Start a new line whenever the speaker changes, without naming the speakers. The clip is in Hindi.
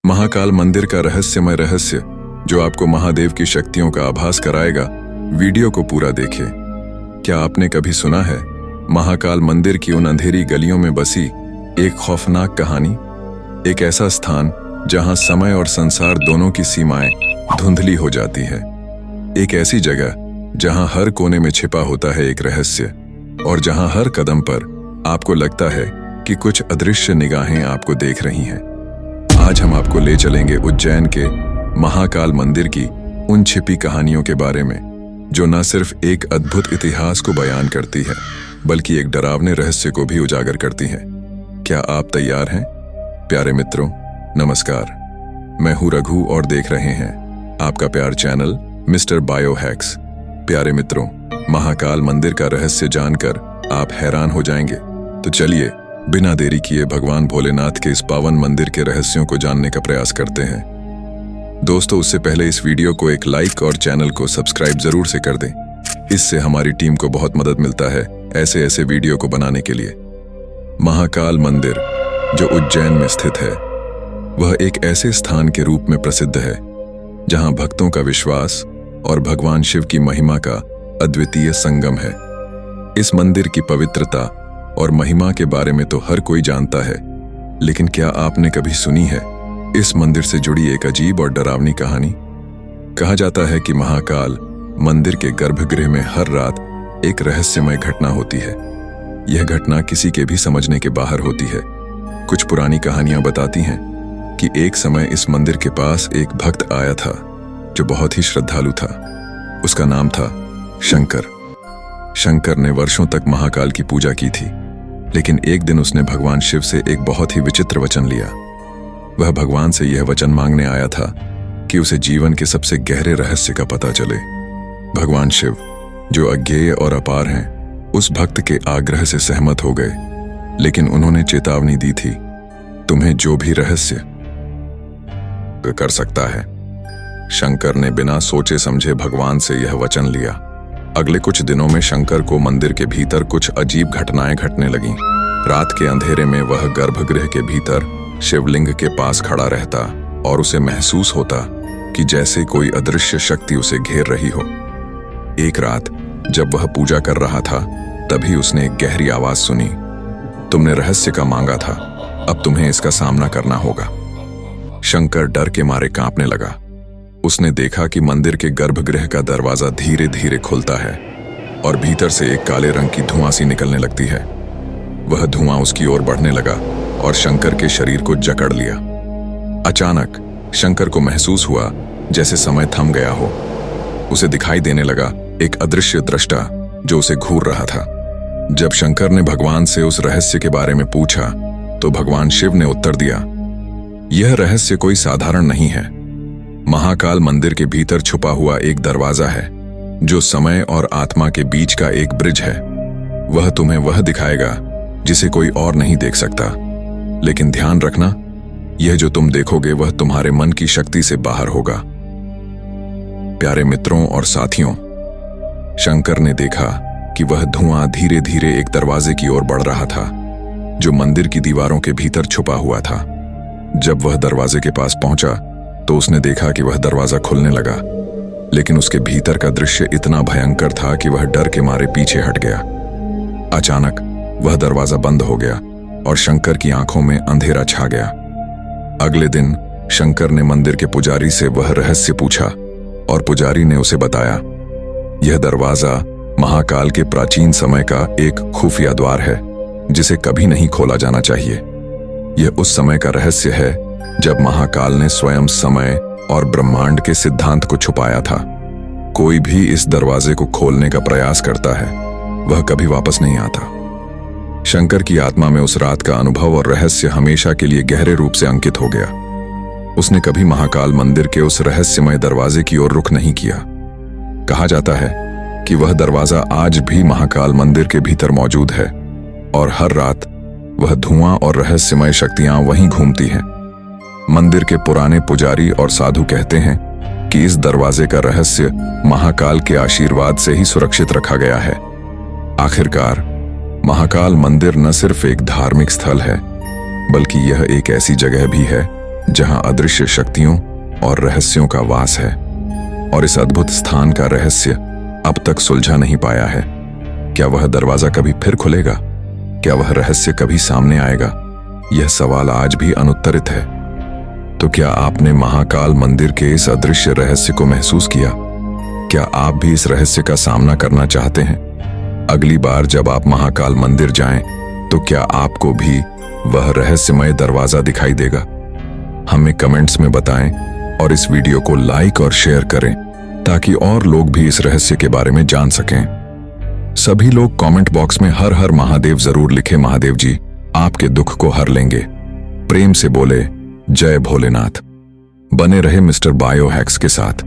महाकाल मंदिर का रहस्यमय रहस्य जो आपको महादेव की शक्तियों का आभास कराएगा। वीडियो को पूरा देखिए। क्या आपने कभी सुना है महाकाल मंदिर की उन अंधेरी गलियों में बसी एक खौफनाक कहानी? एक ऐसा स्थान जहां समय और संसार दोनों की सीमाएं धुंधली हो जाती है। एक ऐसी जगह जहां हर कोने में छिपा होता है एक रहस्य और जहां हर कदम पर आपको लगता है कि कुछ अदृश्य निगाहें आपको देख रही हैं। आज हम आपको ले चलेंगे उज्जैन के महाकाल मंदिर की उन छिपी कहानियों के बारे में जो न सिर्फ एक अद्भुत इतिहास को बयान करती है बल्कि एक डरावने रहस्य को भी उजागर करती है। क्या आप तैयार हैं? प्यारे मित्रों, नमस्कार। मैं हूं रघु और देख रहे हैं आपका प्यार चैनल मिस्टर बायोहैक्स। प्यारे मित्रों, महाकाल मंदिर का रहस्य जानकर आप हैरान हो जाएंगे। तो चलिए बिना देरी किए भगवान भोलेनाथ के इस पावन मंदिर के रहस्यों को जानने का प्रयास करते हैं। दोस्तों, उससे पहले इस वीडियो को एक लाइक और चैनल को सब्सक्राइब जरूर से कर दें। इससे हमारी टीम को बहुत मदद मिलता है ऐसे वीडियो को बनाने के लिए। महाकाल मंदिर जो उज्जैन में स्थित है वह एक ऐसे स्थान के रूप में प्रसिद्ध है जहां भक्तों का विश्वास और भगवान शिव की महिमा का अद्वितीय संगम है। इस मंदिर की पवित्रता और महिमा के बारे में तो हर कोई जानता है, लेकिन क्या आपने कभी सुनी है इस मंदिर से जुड़ी एक अजीब और डरावनी कहानी? कहा जाता है कि महाकाल मंदिर के गर्भगृह में हर रात एक रहस्यमय घटना होती है। यह घटना किसी के भी समझने के बाहर होती है। कुछ पुरानी कहानियां बताती हैं कि एक समय इस मंदिर के पास एक भक्त आया था जो बहुत ही श्रद्धालु था। उसका नाम था शंकर। शंकर ने वर्षों तक महाकाल की पूजा की थी, लेकिन एक दिन उसने भगवान शिव से एक बहुत ही विचित्र वचन लिया। वह भगवान से यह वचन मांगने आया था कि उसे जीवन के सबसे गहरे रहस्य का पता चले। भगवान शिव, जो अज्ञेय और अपार हैं, उस भक्त के आग्रह से सहमत हो गए, लेकिन उन्होंने चेतावनी दी थी, तुम्हें जो भी रहस्य कर सकता है। शंकर ने बिना सोचे समझे भगवान से यह वचन लिया। अगले कुछ दिनों में शंकर को मंदिर के भीतर कुछ अजीब घटनाएं घटने लगीं। रात के अंधेरे में वह गर्भगृह के भीतर शिवलिंग के पास खड़ा रहता और उसे महसूस होता कि जैसे कोई अदृश्य शक्ति उसे घेर रही हो। एक रात जब वह पूजा कर रहा था, तभी उसने एक गहरी आवाज सुनी, तुमने रहस्य का मांगा था, अब तुम्हें इसका सामना करना होगा। शंकर डर के मारे कांपने लगा। उसने देखा कि मंदिर के गर्भगृह का दरवाजा धीरे धीरे खुलता है और भीतर से एक काले रंग की धुआं सी निकलने लगती है। वह धुआं उसकी ओर बढ़ने लगा और शंकर के शरीर को जकड़ लिया। अचानक शंकर को महसूस हुआ जैसे समय थम गया हो। उसे दिखाई देने लगा एक अदृश्य दृष्टा जो उसे घूर रहा था। जब शंकर ने भगवान से उस रहस्य के बारे में पूछा तो भगवान शिव ने उत्तर दिया, यह रहस्य कोई साधारण नहीं है। महाकाल मंदिर के भीतर छुपा हुआ एक दरवाजा है जो समय और आत्मा के बीच का एक ब्रिज है। वह तुम्हें वह दिखाएगा जिसे कोई और नहीं देख सकता, लेकिन ध्यान रखना, यह जो तुम देखोगे वह तुम्हारे मन की शक्ति से बाहर होगा। प्यारे मित्रों और साथियों, शंकर ने देखा कि वह धुआं धीरे धीरे एक दरवाजे की ओर बढ़ रहा था जो मंदिर की दीवारों के भीतर छुपा हुआ था। जब वह दरवाजे के पास पहुंचा तो उसने देखा कि वह दरवाजा खुलने लगा, लेकिन उसके भीतर का दृश्य इतना भयंकर था कि वह डर के मारे पीछे हट गया। अचानक वह दरवाजा बंद हो गया और शंकर की आंखों में अंधेरा छा गया। अगले दिन शंकर ने मंदिर के पुजारी से वह रहस्य पूछा और पुजारी ने उसे बताया, यह दरवाजा महाकाल के प्राचीन समय का एक खुफिया द्वार है जिसे कभी नहीं खोला जाना चाहिए। यह उस समय का रहस्य है जब महाकाल ने स्वयं समय और ब्रह्मांड के सिद्धांत को छुपाया था। कोई भी इस दरवाजे को खोलने का प्रयास करता है वह कभी वापस नहीं आता। शंकर की आत्मा में उस रात का अनुभव और रहस्य हमेशा के लिए गहरे रूप से अंकित हो गया। उसने कभी महाकाल मंदिर के उस रहस्यमय दरवाजे की ओर रुख नहीं किया। कहा जाता है कि वह दरवाजा आज भी महाकाल मंदिर के भीतर मौजूद है और हर रात वह धुआं और रहस्यमय शक्तियां वहीं घूमती हैं। मंदिर के पुराने पुजारी और साधु कहते हैं कि इस दरवाजे का रहस्य महाकाल के आशीर्वाद से ही सुरक्षित रखा गया है। आखिरकार महाकाल मंदिर न सिर्फ एक धार्मिक स्थल है, बल्कि यह एक ऐसी जगह भी है जहां अदृश्य शक्तियों और रहस्यों का वास है। और इस अद्भुत स्थान का रहस्य अब तक सुलझा नहीं पाया है। क्या वह दरवाजा कभी फिर खुलेगा? क्या वह रहस्य कभी सामने आएगा? यह सवाल आज भी अनुत्तरित है। तो क्या आपने महाकाल मंदिर के इस अदृश्य रहस्य को महसूस किया? क्या आप भी इस रहस्य का सामना करना चाहते हैं? अगली बार जब आप महाकाल मंदिर जाएं, तो क्या आपको भी वह रहस्यमय दरवाजा दिखाई देगा? हमें कमेंट्स में बताएं और इस वीडियो को लाइक और शेयर करें ताकि और लोग भी इस रहस्य के बारे में जान सकें। सभी लोग कमेंट बॉक्स में हर हर महादेव जरूर लिखें। महादेव जी आपके दुख को हर लेंगे। प्रेम से बोले जय भोलेनाथ। बने रहे मिस्टर बायो हैक्स के साथ।